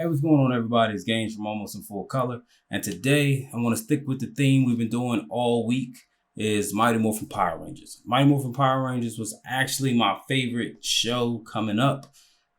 Hey, what's going on, everybody? It's Games from Almost in Full Color, and today I want to stick with the theme we've been doing all week. Is Mighty Morphin Power Rangers. Mighty Morphin Power Rangers was actually my favorite show coming up.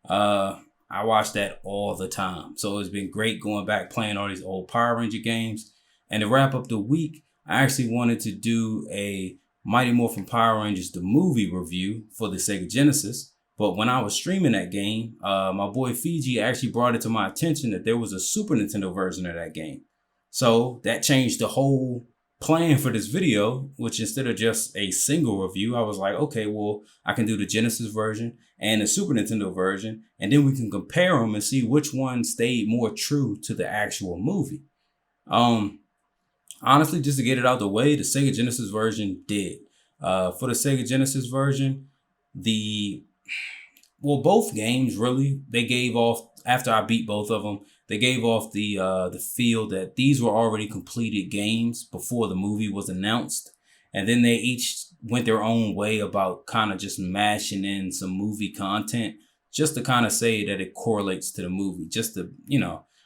I watched that all the time, so it's been great going back playing all these old Power Ranger games. And to wrap up the week, I actually wanted to do a Mighty Morphin Power Rangers the movie review for the Sega Genesis. But when I was streaming that game, my boy Fiji actually brought it to my attention that there was a Super Nintendo version of that game. So that changed the whole plan for this video, which instead of just a single review, I was like, okay, well, I can do the Genesis version and the Super Nintendo version, and then we can compare them and see which one stayed more true to the actual movie. Honestly, just to get it out the way, the Sega Genesis version did. For the Sega Genesis version, both games really, they gave off, after I beat both of them, they gave off the feel that these were already completed games before the movie was announced. And then they each went their own way about kind of just mashing in some movie content just to kind of say that it correlates to the movie. Just to,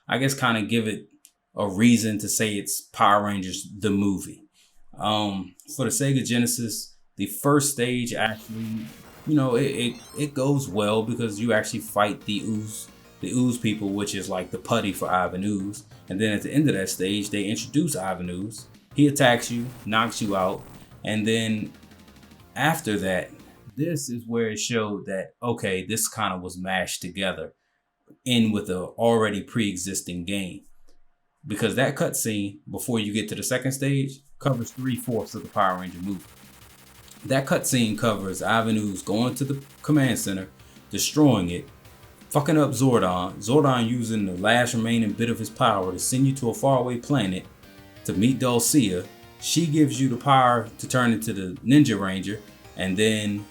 I guess kind of give it a reason to say it's Power Rangers the movie. For the Sega Genesis, the first stage actually, it goes well because you actually fight the ooze people, which is like the putty for Ivan Ooze. And then at the end of that stage, they introduce Ivan Ooze. He attacks you, knocks you out. And then after that, this is where it showed that, okay, this kind of was mashed together in with a already pre-existing game. Because that cutscene before you get to the second stage covers 3/4 of the Power Ranger movie. That cutscene covers Ivan Ooze going to the command center, destroying it, fucking up Zordon using the last remaining bit of his power to send you to a faraway planet to meet Dulcia. She gives you the power to turn into the Ninja Ranger, and then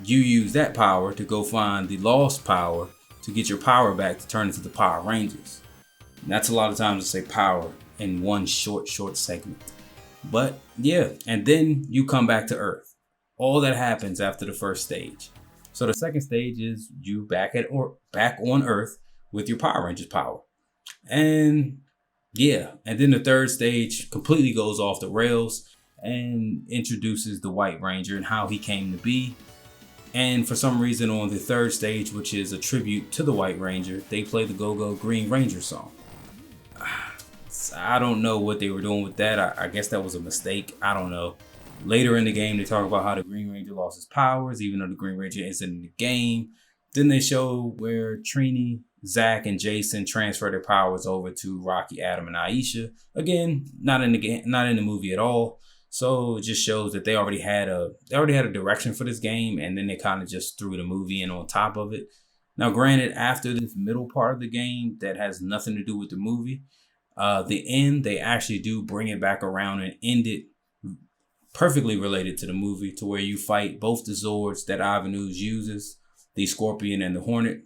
you use that power to go find the lost power to get your power back to turn into the Power Rangers. And that's a lot of times to say power in one short segment. But yeah, and then you come back to Earth. All that happens after the first stage. So the second stage is you back on Earth with your Power Rangers power. And yeah, and then the third stage completely goes off the rails and introduces the White Ranger and how he came to be. And for some reason on the third stage, which is a tribute to the White Ranger, they play the Go-Go Green Ranger song. I don't know what they were doing with that. I guess that was a mistake. I don't know. Later in the game, they talk about how the Green Ranger lost his powers, even though the Green Ranger isn't in the game. Then they show where Trini, Zach, and Jason transfer their powers over to Rocky, Adam, and Aisha. Again, not in the game, not in the movie at all. So it just shows that they already had a direction for this game, and then they kind of just threw the movie in on top of it. Now, granted, after this middle part of the game that has nothing to do with the movie, the end, they actually do bring it back around and end it perfectly related to the movie, to where you fight both the Zords that Ivan Ooze uses, the Scorpion and the Hornet.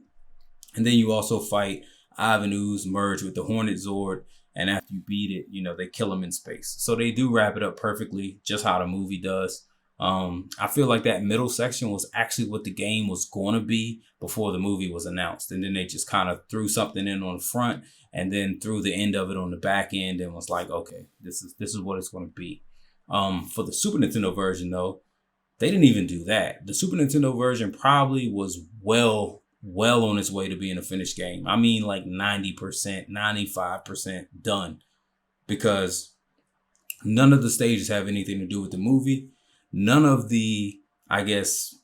And then you also fight Ivan Ooze merge with the Hornet Zord. And after you beat it, they kill him in space. So they do wrap it up perfectly, just how the movie does. I feel like that middle section was actually what the game was going to be before the movie was announced. And then they just kind of threw something in on the front and then threw the end of it on the back end and was like, okay, this is what it's going to be. For the Super Nintendo version, though, they didn't even do that. The Super Nintendo version probably was well on its way to being a finished game. I mean, like 90%, 95% done, because none of the stages have anything to do with the movie. None of the, I guess,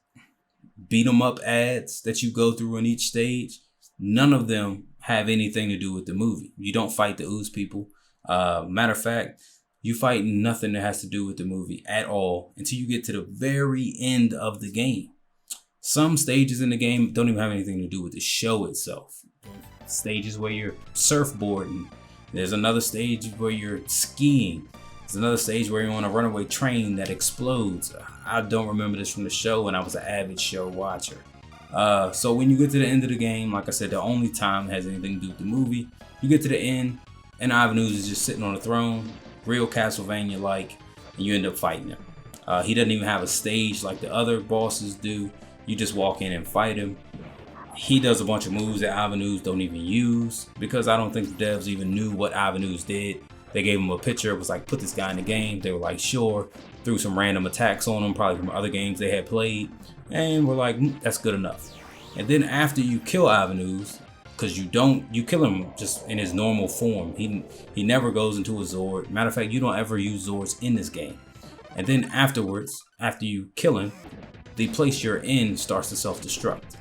beat 'em up ads that you go through in each stage, none of them have anything to do with the movie. You don't fight the ooze people. Matter of fact, you fight nothing that has to do with the movie at all until you get to the very end of the game. Some stages in the game don't even have anything to do with the show itself. Stages where you're surfboarding. There's another stage where you're skiing. There's another stage where you're on a runaway train that explodes. I don't remember this from the show, and I was an avid show watcher. So when you get to the end of the game, like I said, the only time it has anything to do with the movie, you get to the end, and Ivan Ooze is just sitting on a throne, real Castlevania-like, and you end up fighting him. He doesn't even have a stage like the other bosses do. You just walk in and fight him. he does a bunch of moves that Avenues don't even use, because I don't think the devs even knew what Avenues did. They gave him a picture, it was like, put this guy in the game. They were like, sure. Threw some random attacks on him, probably from other games they had played, and we're like, that's good enough. And then after you kill Avenues, because you kill him just in his normal form. He never goes into a Zord. Matter of fact, you don't ever use Zords in this game. And then afterwards, after you kill him, the place you're in starts to self-destruct.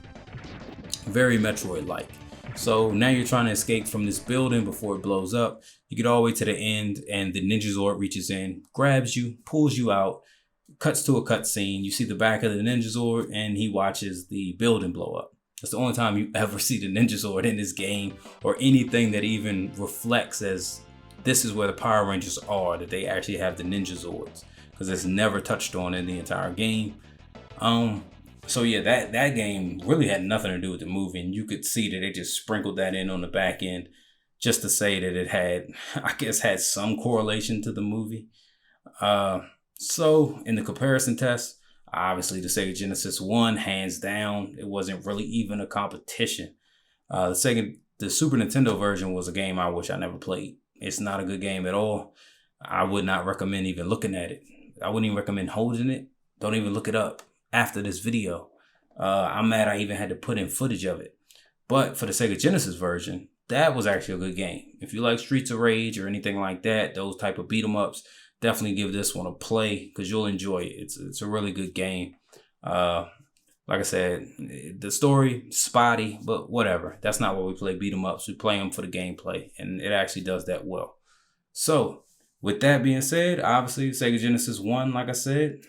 Very Metroid-like. So now you're trying to escape from this building before it blows up. You get all the way to the end, and the Ninja Zord reaches in, grabs you, pulls you out, cuts to a cutscene. You see the back of the Ninja Zord, and he watches the building blow up. That's the only time you ever see the Ninja Zord in this game, or anything that even reflects as this is where the Power Rangers are, that they actually have the Ninja Zords, because it's never touched on in the entire game. So yeah, that game really had nothing to do with the movie, and you could see that they just sprinkled that in on the back end just to say that it had, I guess, had some correlation to the movie. So in the comparison test, obviously the Sega Genesis won hands down. It wasn't really even a competition. The Super Nintendo version was a game I wish I never played. It's not a good game at all. I would not recommend even looking at it. I wouldn't even recommend holding it. Don't even look it up after this video. I'm mad I even had to put in footage of it. But for the Sega Genesis version, that was actually a good game. If you like Streets of Rage or anything like that, those type of beat 'em ups, definitely give this one a play, because you'll enjoy it. It's a really good game. Like I said, the story, spotty, but whatever. That's not why we play beat 'em ups. We play them for the gameplay, and it actually does that well. So with that being said, obviously Sega Genesis won, like I said.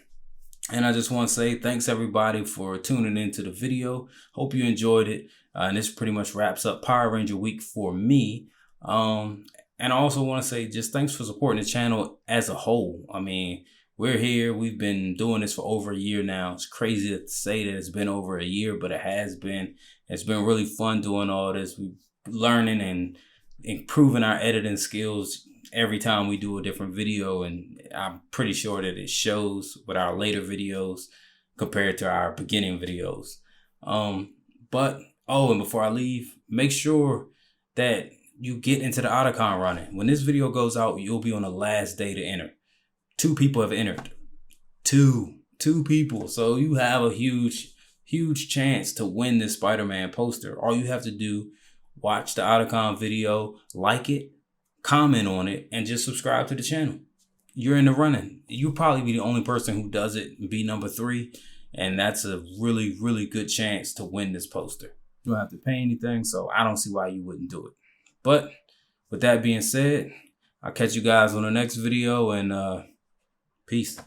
And I just want to say thanks everybody for tuning into the video. Hope you enjoyed it. And this pretty much wraps up Power Ranger Week for me. And I also want to say just thanks for supporting the channel as a whole. I mean, we're here. We've been doing this for over a year now. It's crazy to say that it's been over a year, but it has been. It's been really fun doing all this. We're learning and improving our editing skills every time we do a different video, and I'm pretty sure that it shows with our later videos compared to our beginning videos. And before I leave, make sure that you get into the Otacon running. When this video goes out, you'll be on the last day to enter. 2 people have entered. Two people. So you have a huge chance to win this Spider-Man poster. All you have to do, watch the Otacon video, like it, comment on it, and just subscribe to the channel. You're in the running. You'll probably be the only person who does it and be number 3. And that's a really, really good chance to win this poster. You don't have to pay anything, so I don't see why you wouldn't do it. But with that being said, I'll catch you guys on the next video, and peace.